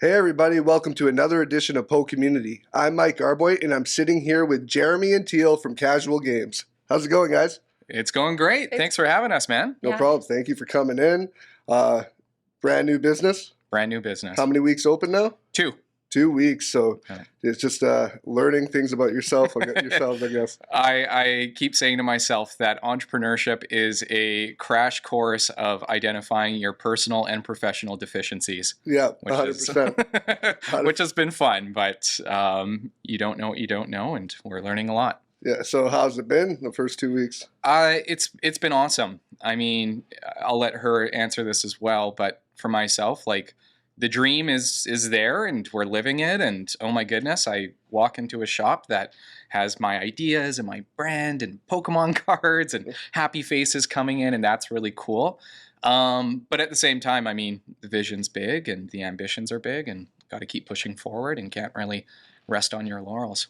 Hey everybody, welcome to another edition of PoCommunity. I'm Mike Arboy and I'm sitting here with Jeremy and Teile from Casual Games. How's it going, guys? It's going great. Thanks for having us, man. No problem. Thank you for coming in. Brand new business. Brand new business. How many weeks open now? 2. 2 weeks. So it's just learning things about yourselves, I guess. I keep saying to myself that entrepreneurship is a crash course of identifying your personal and professional deficiencies. Yeah, 100%. Which has been fun, but you don't know what you don't know, and we're learning a lot. Yeah. So how's it been the first 2 weeks? It's been awesome. I mean, I'll let her answer this as well, but for myself, like, the dream is there and we're living it, and oh my goodness, I walk into a shop that has my ideas and my brand and Pokemon cards and happy faces coming in, and that's really cool. But at the same time, I mean, the vision's big and the ambitions are big, and got to keep pushing forward and can't really rest on your laurels.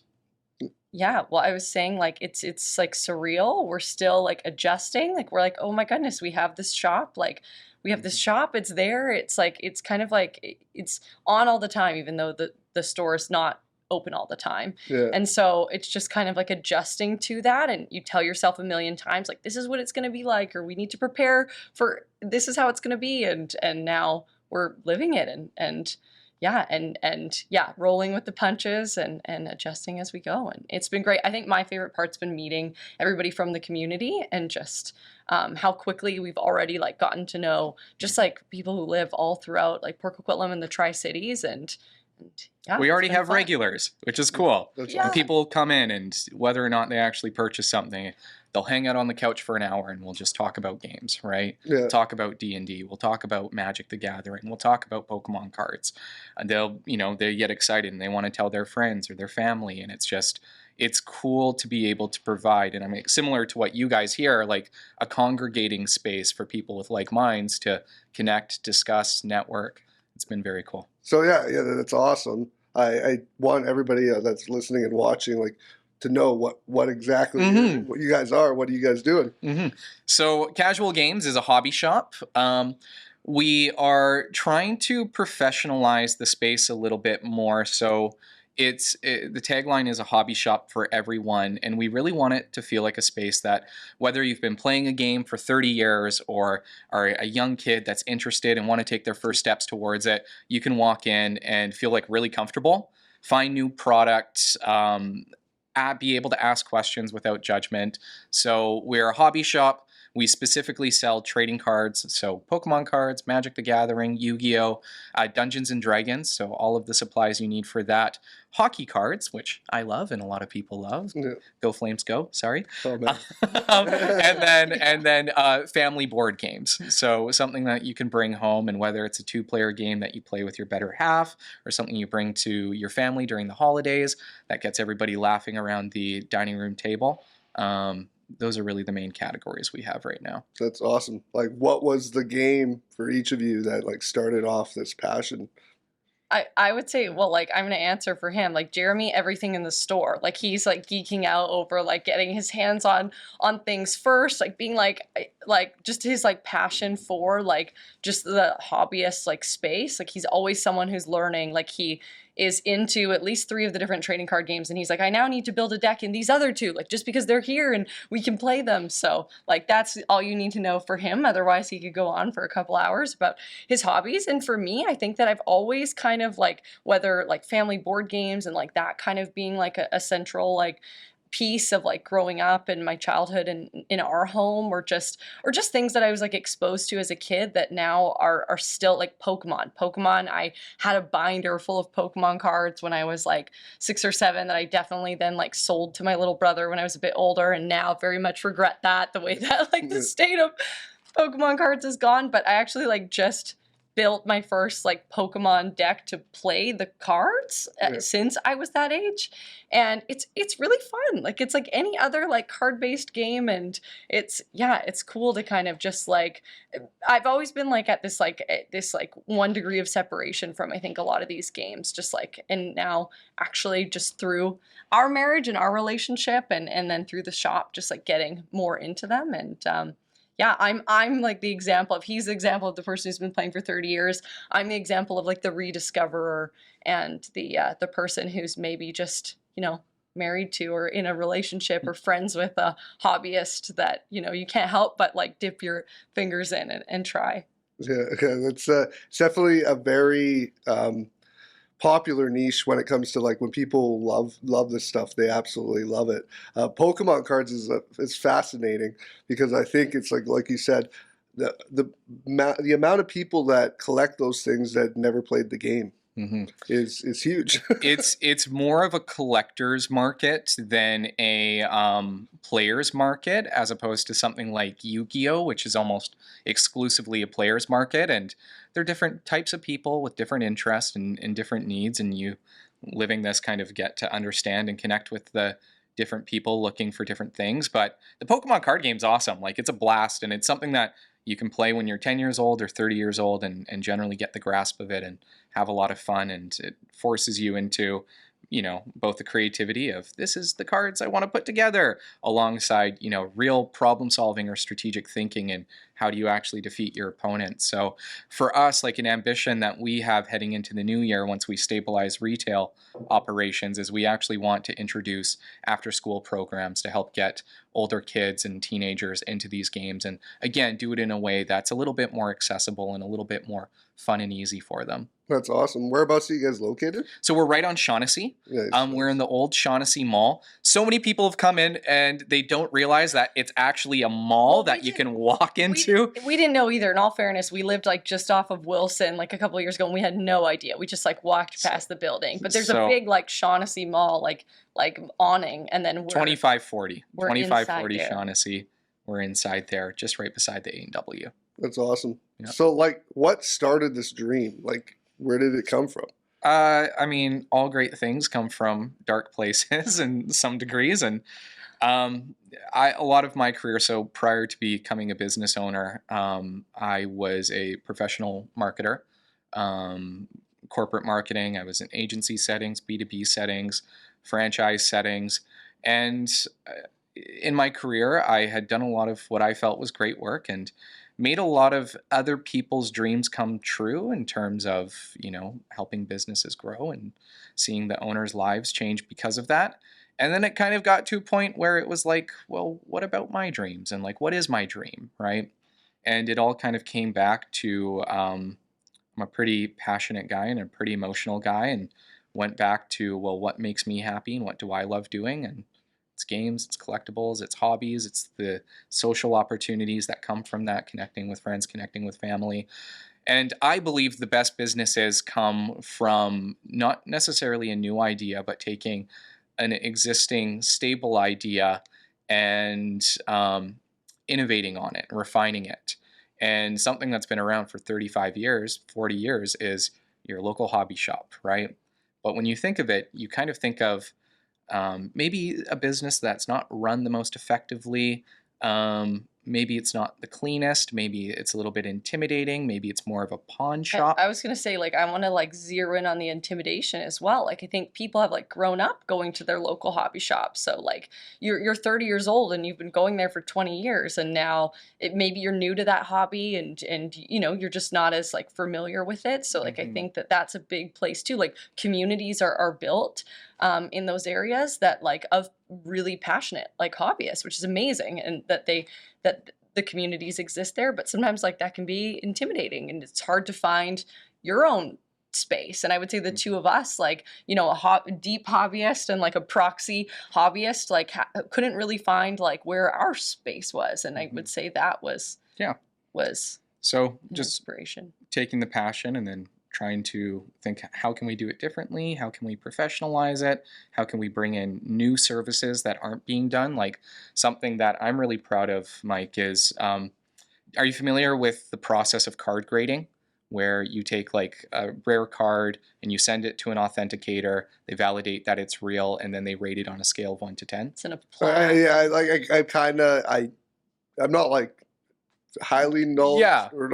Yeah, well, I was saying, like, it's like surreal. We're still like adjusting. Like, we're like, oh my goodness, we have this shop. Like, we have this shop. It's there. It's like, it's kind of like it's on all the time, even though the store is not open all the time. Yeah. And so it's just kind of like adjusting to that. And you tell yourself a million times, like, this is what it's going to be like, or we need to prepare for this is how it's going to be. And now we're living it and rolling with the punches and adjusting as we go. And it's been great. I think my favorite part's been meeting everybody from the community and just how quickly we've already like gotten to know just like people who live all throughout like Port Coquitlam and the Tri-Cities and we already have regulars, which is cool. Yeah. People come in, and whether or not they actually purchase something, they'll hang out on the couch for an hour and we'll just talk about games, right? Yeah. Talk about D&D. We'll talk about Magic the Gathering. We'll talk about Pokemon cards. And they get excited and they want to tell their friends or their family. And it's cool to be able to provide. And I mean, similar to what you guys here, like a congregating space for people with like minds to connect, discuss, network. It's been very cool. So yeah, that's awesome. I want everybody that's listening and watching, like, to know what exactly what you guys are. What are you guys doing? So Casual Games is a hobby shop. We are trying to professionalize the space a little bit more. So the tagline is a hobby shop for everyone, and we really want it to feel like a space that whether you've been playing a game for 30 years or are a young kid that's interested and want to take their first steps towards it, you can walk in and feel like really comfortable, find new products, be able to ask questions without judgment. So we're a hobby shop. We specifically sell trading cards, so Pokemon cards, Magic the Gathering, Yu-Gi-Oh!, Dungeons and Dragons, so all of the supplies you need for that. Hockey cards, which I love and a lot of people love. Yeah. Go Flames, go! Sorry. Oh, man. and then family board games. So something that you can bring home, and whether it's a 2-player game that you play with your better half, or something you bring to your family during the holidays that gets everybody laughing around the dining room table. Those are really the main categories we have right now. That's awesome. Like, what was the game for each of you that like started off this passion? I would say, well, like, I'm going to answer for him. Like, Jeremy, everything in the store. Like, he's, like, geeking out over, like, getting his hands on things first. Like, being, like, just his, like, passion for, like, just the hobbyist, like, space. Like, he's always someone who's learning. Like, he is into at least 3 of the different trading card games. And he's like, I now need to build a deck in these other 2. Like, just because they're here and we can play them. So, like, that's all you need to know for him. Otherwise, he could go on for a couple hours about his hobbies. And for me, I think that I've always kind of like, whether like family board games and like that kind of being like a central like piece of like growing up in my childhood and in our home, or just things that I was like exposed to as a kid that now are still like Pokemon. I had a binder full of Pokemon cards when I was like 6 or 7 that I definitely then like sold to my little brother when I was a bit older, and now very much regret that, the way that like the state of Pokemon cards is gone. But I actually like just built my first like Pokemon deck to play the cards since I was that age, and it's really fun. Like, it's like any other like card-based game, and it's cool to kind of just like, I've always been like at this like 1 degree of separation from I think a lot of these games, just like, and now actually just through our marriage and our relationship and then through the shop, just like getting more into them. And yeah, I'm like the example of, he's the example of the person who's been playing for 30 years. I'm the example of like the rediscoverer and the person who's maybe just, married to or in a relationship or friends with a hobbyist that, you can't help but like dip your fingers in and try. Yeah, that's it's definitely a very popular niche when it comes to like when people love this stuff. They absolutely love it. Pokemon cards is fascinating because I think it's like you said, the amount of people that collect those things that never played the game is huge. It's more of a collector's market than a player's market, as opposed to something like Yu-Gi-Oh, which is almost exclusively a player's market. And they're different types of people with different interests and different needs, and you living this kind of get to understand and connect with the different people looking for different things. But the Pokemon card game's awesome. Like, it's a blast, and it's something that you can play when you're 10 years old or 30 years old and generally get the grasp of it and have a lot of fun. And it forces you into, both the creativity of, this is the cards I want to put together, alongside, real problem solving or strategic thinking and how do you actually defeat your opponent. So for us, like, an ambition that we have heading into the new year, once we stabilize retail operations, is we actually want to introduce after school programs to help get older kids and teenagers into these games, and again, do it in a way that's a little bit more accessible and a little bit more fun and easy for them. That's awesome. Whereabouts are you guys located? So we're right on Shaughnessy. Nice. We're in the old Shaughnessy Mall. So many people have come in and they don't realize that it's actually a mall that you can walk into. We didn't know either. In all fairness, we lived like just off of Wilson like a couple of years ago, and we had no idea. We just like walked past the building. But there's a big like Shaughnessy Mall like awning, and then we're 2540 there. Shaughnessy. We're inside there, just right beside the A&W. That's awesome. Yep. So like, what started this dream? Like, where did it come from? I mean, all great things come from dark places in some degrees. And a lot of my career, so prior to becoming a business owner, I was a professional marketer, corporate marketing. I was in agency settings, B2B settings, franchise settings. And in my career, I had done a lot of what I felt was great work and made a lot of other people's dreams come true in terms of, helping businesses grow and seeing the owners' lives change because of that. And then it kind of got to a point where it was like, well, what about my dreams? And like, what is my dream, right? And it all kind of came back to, I'm a pretty passionate guy and a pretty emotional guy, and went back to, well, what makes me happy and what do I love doing? And it's games, it's collectibles, it's hobbies, it's the social opportunities that come from that, connecting with friends, connecting with family. And I believe the best businesses come from not necessarily a new idea, but taking an existing stable idea and innovating on it, refining it. And something that's been around for 35 years, 40 years is your local hobby shop, right? But when you think of it, you kind of think of maybe a business that's not run the most effectively. Maybe it's not the cleanest. Maybe it's a little bit intimidating. Maybe it's more of a pawn shop. I was going to say, like, I want to like zero in on the intimidation as well. Like, I think people have like grown up going to their local hobby shop. So like you're 30 years old and you've been going there for 20 years, and now maybe you're new to that hobby and you're just not as like familiar with it. So like, I think that's a big place too. Like, communities are built in those areas that like of really passionate like hobbyists, which is amazing, and that the communities exist there. But sometimes like that can be intimidating, and it's hard to find your own space. And I would say the two of us, like, a deep hobbyist and like a proxy hobbyist, like couldn't really find like where our space was. And I would say that was so just inspiration, taking the passion and then trying to think, how can we do it differently? How can we professionalize it? How can we bring in new services that aren't being done? Like, something that I'm really proud of, Mike, is, are you familiar with the process of card grading, where you take like a rare card and you send it to an authenticator, they validate that it's real, and then they rate it on a scale of 1 to 10? It's an apply. I'm not like highly knowledge, or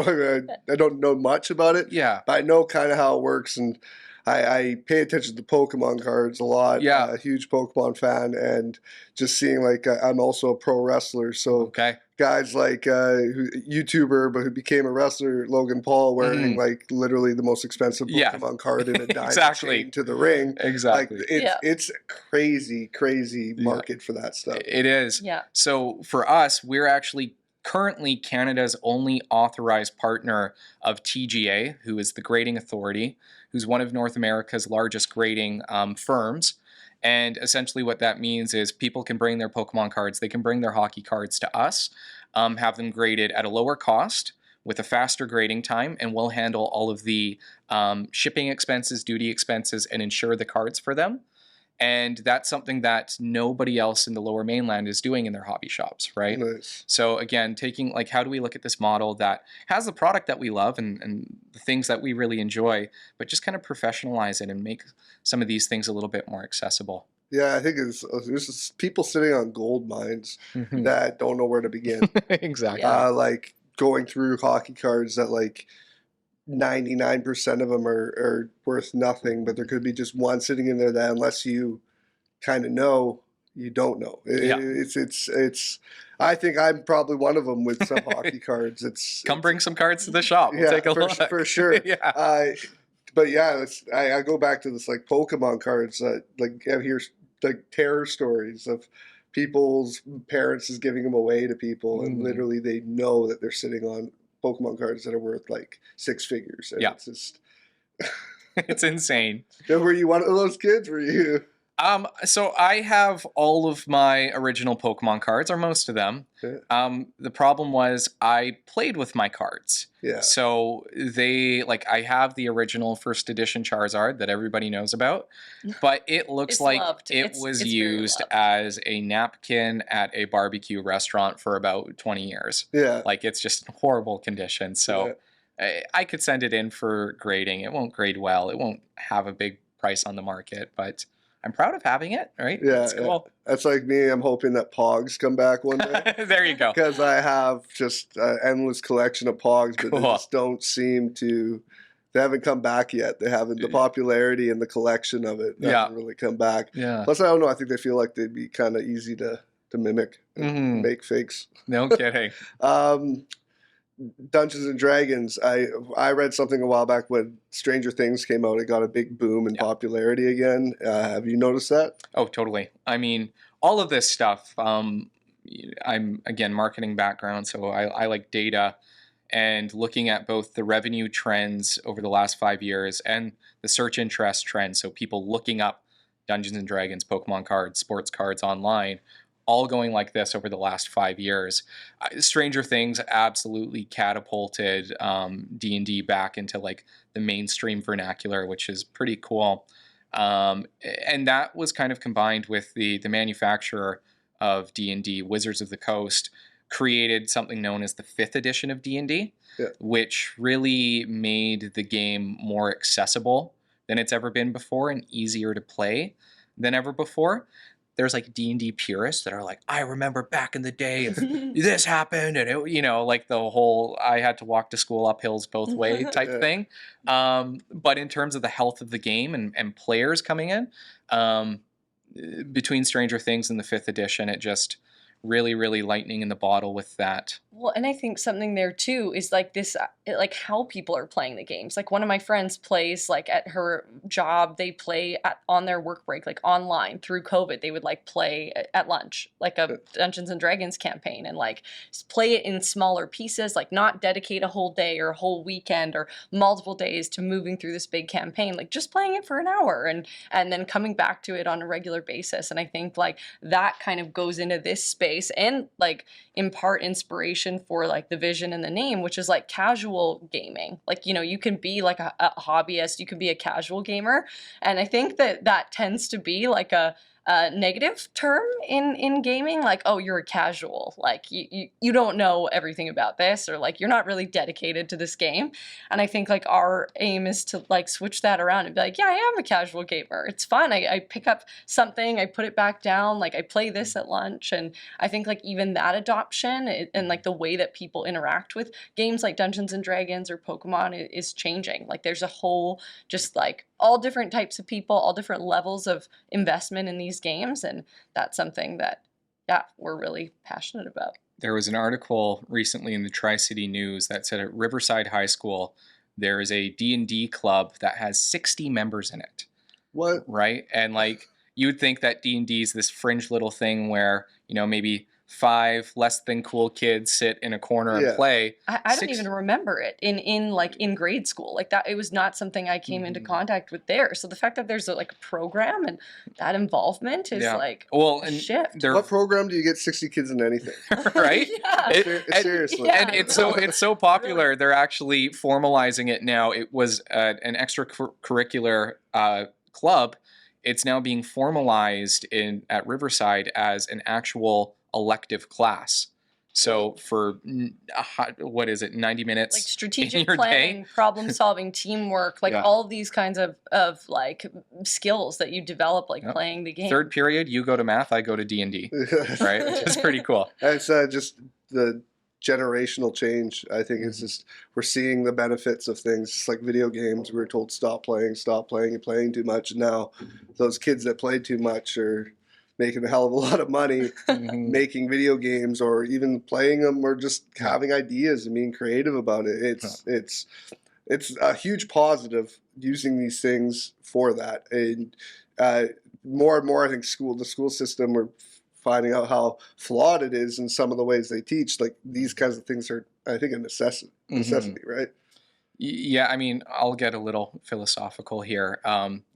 I don't know much about it, but I know kind of how it works. And I pay attention to Pokemon cards a lot. Yeah. A huge Pokemon fan, and just seeing like I'm also a pro wrestler, so Okay. guys like YouTuber but who became a wrestler, Logan Paul, wearing like literally the most expensive Yeah. Pokemon card in a diamond Exactly. chain to the ring. Exactly. Like Yeah. it's a crazy market for that stuff. It is. Yeah. So for us, we're actually currently Canada's only authorized partner of TGA, who is the grading authority, who's one of North America's largest grading firms. And essentially what that means is people can bring their Pokemon cards, they can bring their hockey cards to us, have them graded at a lower cost with a faster grading time, and we'll handle all of the shipping expenses, duty expenses, and insure the cards for them. And that's something that nobody else in the Lower Mainland is doing in their hobby shops, right? Nice. So again, taking like, how do we look at this model that has the product that we love and the things that we really enjoy, but just kind of professionalize it and make some of these things a little bit more accessible? Yeah, I think there's just people sitting on gold mines that don't know where to begin. Exactly. Like going through hockey cards that like 99% of them are worth nothing, but there could be just one sitting in there that unless you kind of know, you don't know. Yeah. It's I think I'm probably one of them with some hockey cards. Come bring some cards to the shop. We'll take a look. For sure. Yeah. But yeah, I go back to this like Pokemon cards that like I hear like terror stories of people's parents is giving them away to people, and literally they know that they're sitting on Pokemon cards that are worth like six figures. And it's just it's insane. Were you one of those kids? Were you? So I have all of my original Pokemon cards, or most of them. Yeah. The problem was I played with my cards. Yeah. So I have the original first edition Charizard that everybody knows about, but it looks like it was used as a napkin at a barbecue restaurant for about 20 years. Yeah. Like it's just in horrible condition. So I could send it in for grading. It won't grade well. It won't have a big price on the market, but I'm proud of having it, right? Yeah, That's cool. That's like me. I'm hoping that Pogs come back one day. There you go. Because I have just an endless collection of Pogs, but they just don't seem to. They haven't come back yet. They haven't. The popularity and the collection of it hasn't really come back. Yeah. Plus, I don't know. I think they feel like they'd be kind of easy to mimic and make fakes. No kidding. Dungeons and Dragons. I read something a while back when Stranger Things came out. It got a big boom in popularity again. Have you noticed that? Oh, totally. I mean, all of this stuff. I'm again marketing background, so I like data and looking at both the revenue trends over the last 5 years and the search interest trends. So people looking up Dungeons and Dragons, Pokemon cards, sports cards online. All going like this over the last 5 years. Stranger Things absolutely catapulted D&D back into like the mainstream vernacular, which is pretty cool. And that was kind of combined with the manufacturer of D&D, Wizards of the Coast, created something known as the 5th edition of D&D, which really made the game more accessible than it's ever been before and easier to play than ever before. There's like D&D purists that are like, I remember back in the day if this happened and it, like the whole I had to walk to school up hills both way type thing. But in terms of the health of the game and players coming in, between Stranger Things and the 5th edition, it just really lightning in the bottle with that. Well, and I think something there too is like this, like how people are playing the games. Like one of my friends plays like at her job, they play on their work break, like online through COVID. They would like play at lunch, like a Dungeons and Dragons campaign, and like play it in smaller pieces, like not dedicate a whole day or a whole weekend or multiple days to moving through this big campaign, like just playing it for an hour and then coming back to it on a regular basis. And I think like that kind of goes into this space and like impart inspiration for like the vision and the name, which is like casual gaming. Like, you can be like a hobbyist, you can be a casual gamer. And I think that tends to be like a negative term in gaming, like, oh, you're a casual, like you don't know everything about this, or like you're not really dedicated to this game. And I think like our aim is to like switch that around and be like, yeah, I am a casual gamer. It's fun. I pick up something, I put it back down, like I play this at lunch. And I think like even that adoption and like the way that people interact with games like Dungeons and Dragons or Pokemon is changing. Like there's a whole just like all different types of people, all different levels of investment in these games, and that's something that, yeah, we're really passionate about. There was an article recently in the Tri-City News that said at Riverside High School, there is a D&D club that has 60 members in it. What? Right? And like, you would think that D&D is this fringe little thing where, you know, maybe 5 less than cool kids sit in a corner and play. I don't even remember it in grade school. Like that, it was not something I came into contact with there. So the fact that there's a program and that involvement is a shift. What program do you get 60 kids in anything? Right? Seriously. And it's so popular. Really? They're actually formalizing it now. It was an extracurricular club. It's now being formalized at Riverside as an actual elective class. So for 90 minutes, like strategic in your planning, day? problem solving, teamwork, all of these kinds of skills that you develop playing the game. Third period, you go to math, I go to D&D, right? Which is pretty cool. It's just the generational change. I think it's just, we're seeing the benefits of things. Just like video games, we were told stop playing, you're playing too much. And now those kids that play too much are making a hell of a lot of money making video games, or even playing them, or just having ideas and being creative about it. It's a huge positive using these things for that. And more and more, I think the school system, we're finding out how flawed it is in some of the ways they teach. Like these kinds of things are, I think, a necessity, right? Yeah, I mean, I'll get a little philosophical here.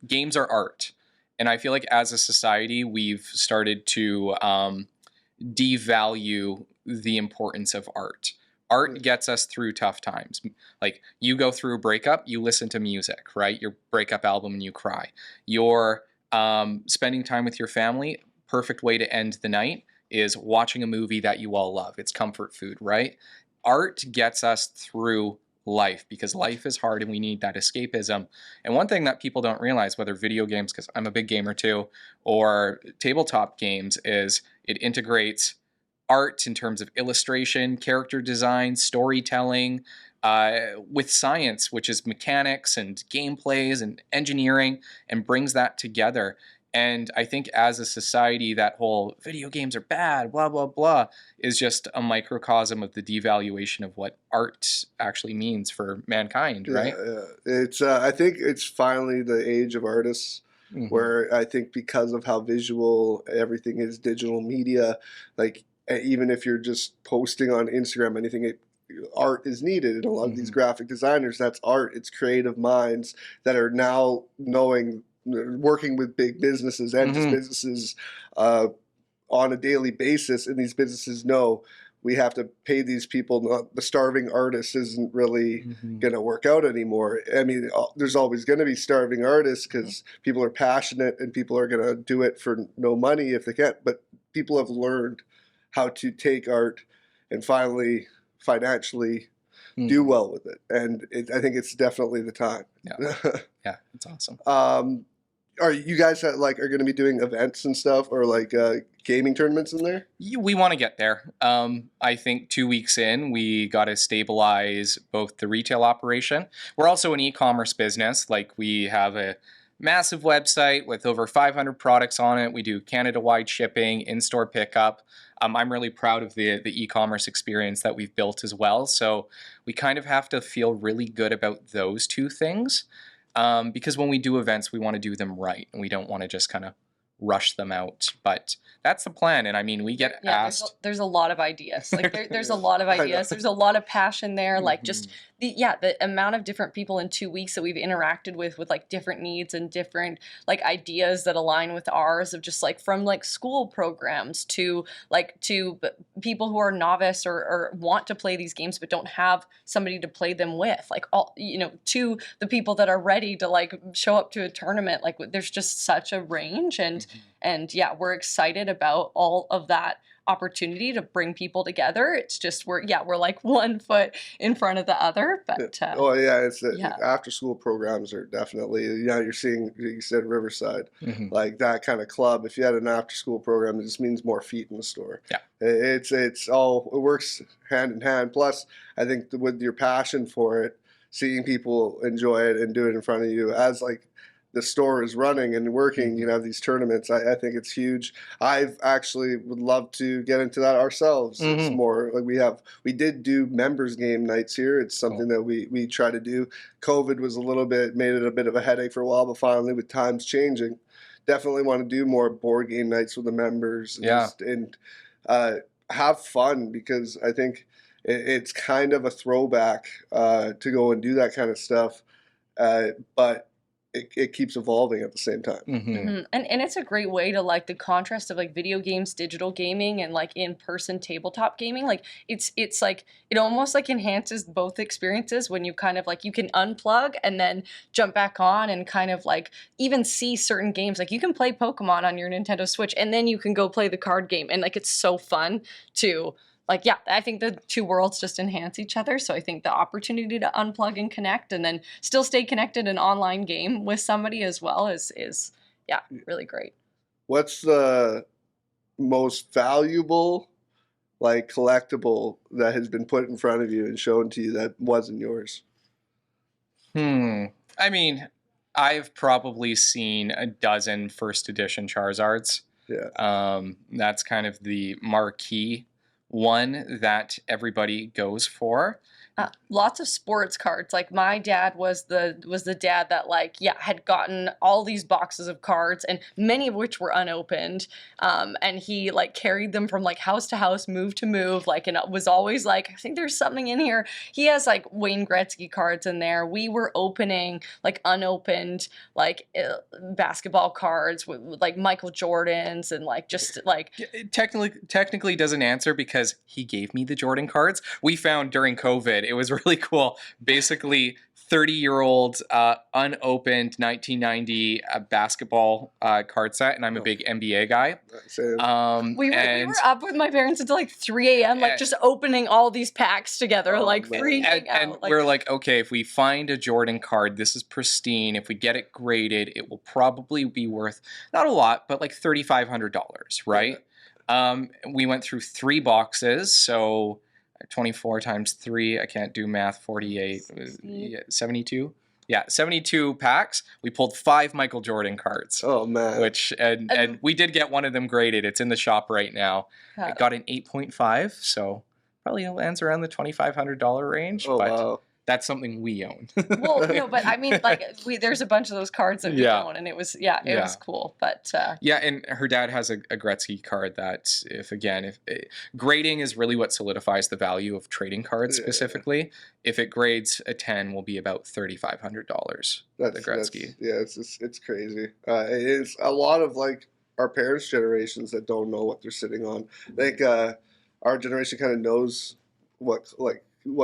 Games are art. And I feel like as a society, we've started to devalue the importance of art. Art gets us through tough times. Like you go through a breakup, you listen to music, right? Your breakup album and you cry. You're spending time with your family. Perfect way to end the night is watching a movie that you all love. It's comfort food, right? Art gets us through life because life is hard and we need that escapism. And one thing that people don't realize, whether video games, because I'm a big gamer too, or tabletop games, is it integrates art in terms of illustration, character design, storytelling, with science, which is mechanics and gameplays and engineering, and brings that together. And I think as a society, that whole video games are bad, blah, blah, blah, is just a microcosm of the devaluation of what art actually means for mankind, right? Yeah. It's I think it's finally the age of artists, where I think because of how visual everything is, digital media, like even if you're just posting on Instagram, anything, art is needed. And a lot of these graphic designers, that's art. It's creative minds that are now working with big businesses and just businesses on a daily basis, and these businesses know we have to pay these people. The starving artist isn't really going to work out anymore. I mean, there's always going to be starving artists because people are passionate and people are going to do it for no money if they can't. But people have learned how to take art and finally financially do well with it, and I think it's definitely the time. Yeah, it's awesome. Are you guys are going to be doing events and stuff, or gaming tournaments in there? We want to get there. I think 2 weeks in, we got to stabilize both the retail operation. We're also an e-commerce business. Like we have a massive website with over 500 products on it. We do Canada-wide shipping, in-store pickup. I'm really proud of the e-commerce experience that we've built as well. So we kind of have to feel really good about those two things. Because when we do events, we want to do them right, and we don't want to just kind of rush them out. But that's the plan. And I mean, we get asked. There's a lot of ideas. There's a lot of ideas. There's a lot of passion there. Just the amount of different people in 2 weeks that we've interacted with different needs and different ideas that align with ours, of just from school programs to people who are novice or want to play these games but don't have somebody to play them with, to the people that are ready to show up to a tournament. There's just such a range, and yeah, we're excited about all of that opportunity to bring people together. It's just we're one foot in front of the other, but after school programs are definitely, you're seeing, you said Riverside, that kind of club. If you had an after school program, it just means more feet in the store. It works hand in hand. Plus I think with your passion for it, seeing people enjoy it and do it in front of you, as the store is running and working, you have these tournaments. I think it's huge. I've actually would love to get into that ourselves. It's more like we did do members game nights here. It's something that we try to do. COVID was made it a bit of a headache for a while, but finally with times changing, definitely want to do more board game nights with the members and have fun, because I think it's kind of a throwback to go and do that kind of stuff, but it keeps evolving at the same time. And it's a great way to like the contrast of like video games, digital gaming, and like in-person tabletop gaming. Like it's like it almost like enhances both experiences when you kind of like you can unplug and then jump back on and kind of like even see certain games. Like you can play Pokemon on your Nintendo Switch and then you can go play the card game, and like it's so fun to like, yeah, I think the two worlds just enhance each other. So I think the opportunity to unplug and connect and then still stay connected in an online game with somebody as well is yeah, really great. What's the most valuable, like, collectible that has been put in front of you and shown to you that wasn't yours? I mean, I've probably seen a dozen first edition Charizards. Yeah. That's kind of the marquee one that everybody goes for. Lots of sports cards. Like my dad was the dad that like had gotten all these boxes of cards, and many of which were unopened. And he like carried them from like house to house, move to move, like, and it was always like, I think there's something in here. He has like Wayne Gretzky cards in there. We were opening like unopened like basketball cards with like Michael Jordan's, and like just like it technically doesn't answer because he gave me the Jordan cards we found during COVID. It was really cool. Basically, 30-year-old unopened 1990 basketball card set, and I'm a big NBA guy. We were up with my parents until like 3 a.m. like just opening all these packs together, like freaking out. And we're like, okay, if we find a Jordan card, this is pristine. If we get it graded, it will probably be worth not a lot, but like $3,500, right? We went through 3 boxes, so 24 times 3, I can't do math, 48, 72? Yeah, 72 packs. We pulled 5 Michael Jordan cards. Oh, man. Which, and we did get one of them graded. It's in the shop right now. I got an 8.5, so probably lands around the $2,500 range. Oh, but wow. That's something we own. Well, no, but I mean, like, there's a bunch of those cards that we own, and it was, it was cool. But yeah, and her dad has a Gretzky card that, if grading is really what solidifies the value of trading cards specifically. If it grades a 10, will be about $3,500. The Gretzky. It's crazy. It's a lot of like our parents' generations that don't know what they're sitting on. I think our generation kind of knows what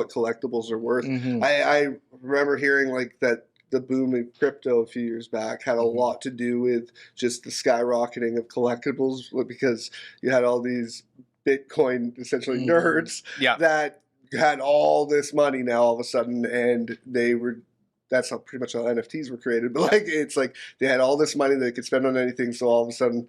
collectibles are worth. I remember hearing like that the boom in crypto a few years back had a lot to do with just the skyrocketing of collectibles, because you had all these Bitcoin essentially nerds that had all this money now all of a sudden, and that's how pretty much how NFTs were created. But like it's like they had all this money they could spend on anything, so all of a sudden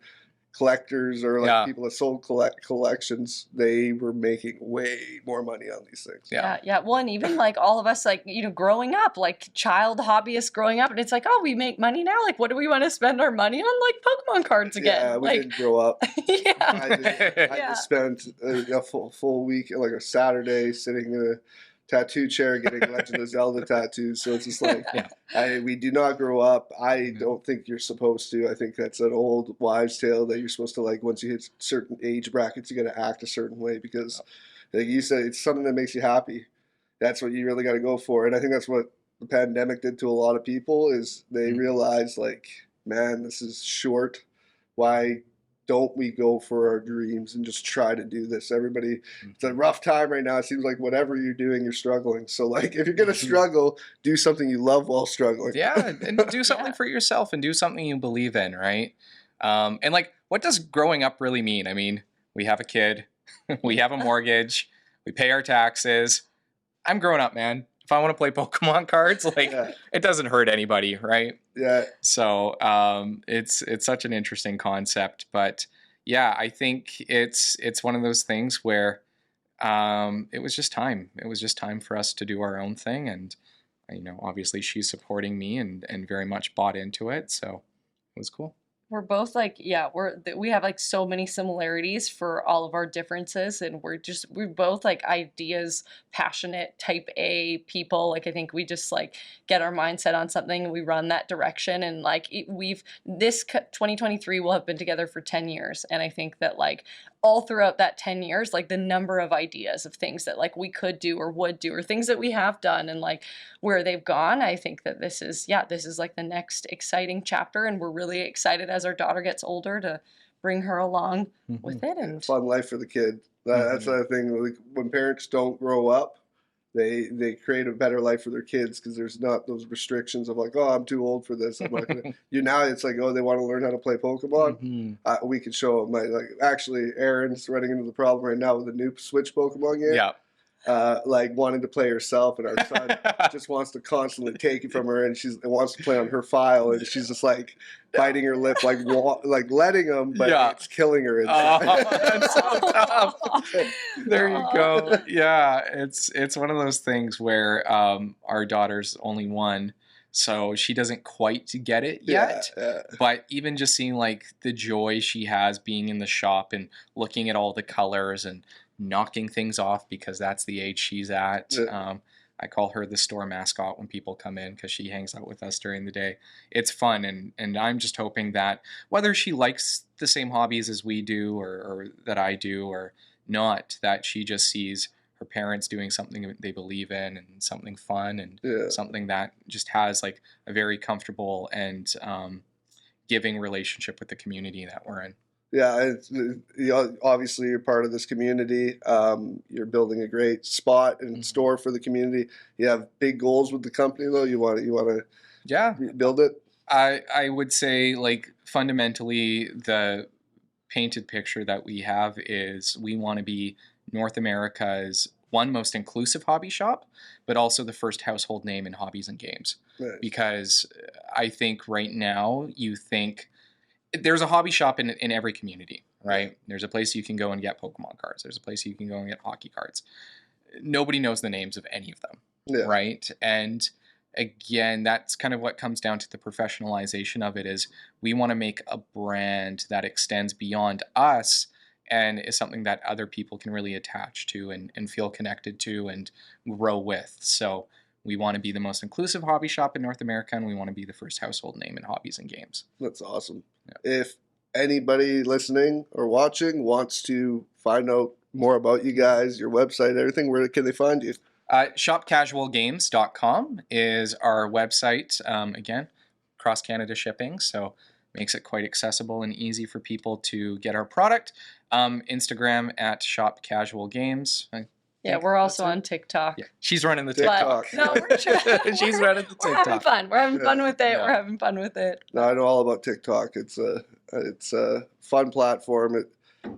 collectors or like people that sold collections, they were making way more money on these things. Well, and even like all of us, like, you know, growing up, like child hobbyists growing up, and it's like, oh, we make money now, like what do we want to spend our money on? Like Pokemon cards again. Yeah, we didn't grow up. I just spent a full week, like a Saturday, sitting in a tattoo chair getting Legend of Zelda tattoos. So it's just like we do not grow up. I don't think you're supposed to. I think that's an old wives' tale that you're supposed to, like, once you hit certain age brackets, you got to act a certain way, because like you said, it's something that makes you happy. That's what you really got to go for. And I think that's what the pandemic did to a lot of people, is they realized, like, man, this is short. Why don't we go for our dreams and just try to do this? Everybody, it's a rough time right now. It seems like whatever you're doing, you're struggling. So like, if you're going to struggle, do something you love while struggling. Yeah, and do something for yourself, and do something you believe in, right? And like, what does growing up really mean? I mean, we have a kid, we have a mortgage, we pay our taxes. I'm grown up, man. If I want to play Pokemon cards, like it doesn't hurt anybody, right? Yeah. So it's such an interesting concept, but yeah, I think it's one of those things where it was just time. It was just time for us to do our own thing, and obviously she's supporting me and very much bought into it. So it was cool. We're both like, yeah, we have like so many similarities for all of our differences, and we're both like ideas, passionate type A people. Like I think we just like get our mindset on something and we run that direction. And like 2023 will have been together for 10 years. And I think that like all throughout that 10 years, like the number of ideas of things that like we could do or would do or things that we have done and like where they've gone, I think that this is like the next exciting chapter, and we're really excited as our daughter gets older to bring her along with it. And fun life for the kid. That's the thing. Like when parents don't grow up, they create a better life for their kids because there's not those restrictions of like, oh, I'm too old for this. I'm not gonna. Now it's like, oh, they want to learn how to play Pokemon. We can show them. Actually, Erin's running into the problem right now with a new Switch Pokemon game. Yeah. Like wanting to play herself, and our son just wants to constantly take it from her, and she wants to play on her file, and she's just like biting her lip, like letting him, but it's killing her inside. That's so tough. There you go. Yeah, it's one of those things where our daughter's only one, so she doesn't quite get it yet. But even just seeing like the joy she has being in the shop and looking at all the colors and knocking things off because that's the age she's at. I call her the store mascot when people come in because she hangs out with us during the day. It's fun, and I'm just hoping that whether she likes the same hobbies as we do or that I do or not, that she just sees her parents doing something that they believe in and something fun and something that just has like a very comfortable and giving relationship with the community that we're in. Yeah, obviously you're part of this community. You're building a great spot and store for the community. You have big goals with the company, though. You want to build it. I would say like fundamentally the painted picture that we have is we want to be North America's most inclusive hobby shop, but also the first household name in hobbies and games. Right. Because I think right now there's a hobby shop in every community, right? There's a place you can go and get Pokemon cards. There's a place you can go and get hockey cards. Nobody knows the names of any of them, right? And again, that's kind of what comes down to the professionalization of it is we want to make a brand that extends beyond us and is something that other people can really attach to and feel connected to and grow with. So we want to be the most inclusive hobby shop in North America, and we want to be the first household name in hobbies and games. That's awesome. Yeah. If anybody listening or watching wants to find out more about you guys, your website, everything, where can they find you? Shopcasualgames.com is our website. Again, cross Canada shipping, so makes it quite accessible and easy for people to get our product. Instagram at shopcasualgames. Yeah, we're also on TikTok. Yeah, she's running the TikTok. No, we're trying. She's running the TikTok. We're having fun. We're having fun with it. Yeah. We're having fun with it. No, I know all about TikTok. It's a fun platform. It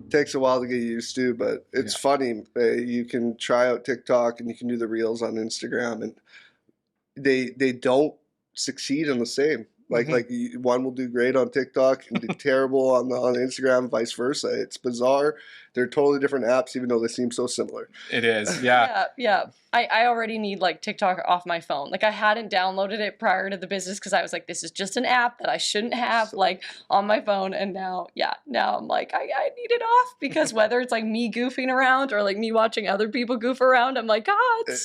takes a while to get used to, but it's funny. You can try out TikTok and you can do the reels on Instagram, and they don't succeed in the same. Like one will do great on TikTok and do terrible on Instagram, vice versa. It's bizarre. They're totally different apps, even though they seem so similar. It is, yeah. Yeah. I already need like TikTok off my phone. Like I hadn't downloaded it prior to the business because I was like, this is just an app that I shouldn't have like on my phone. And now I'm like, I need it off because whether it's like me goofing around or like me watching other people goof around, I'm like, it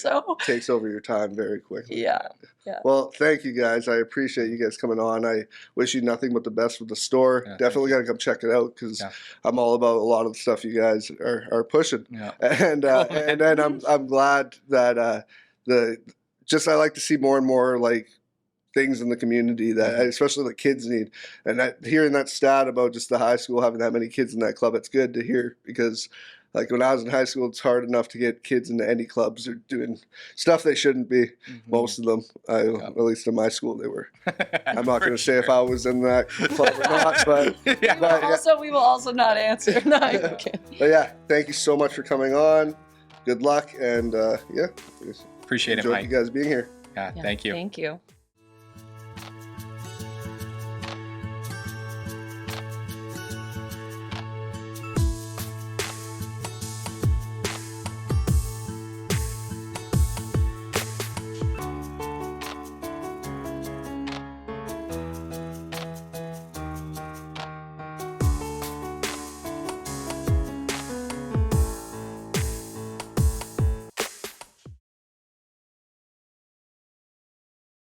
takes over your time very quickly. Yeah. Well, thank you guys. I appreciate you guys coming on. I wish you nothing but the best with the store. Yeah, definitely got to come check it out because I'm all about a lot of the stuff you guys are pushing. Yeah. And then I'm glad that I like to see more and more like things in the community that especially the kids need. And hearing that stat about just the high school having that many kids in that club, it's good to hear because like when I was in high school, it's hard enough to get kids into any clubs or doing stuff they shouldn't be. Most of them, at least in my school, they were. I'm not going to say if I was in that club or not, but we will also not answer. No, but yeah, thank you so much for coming on. Good luck, and appreciate it, Mike. You guys being here. Yeah, thank you. Thank you.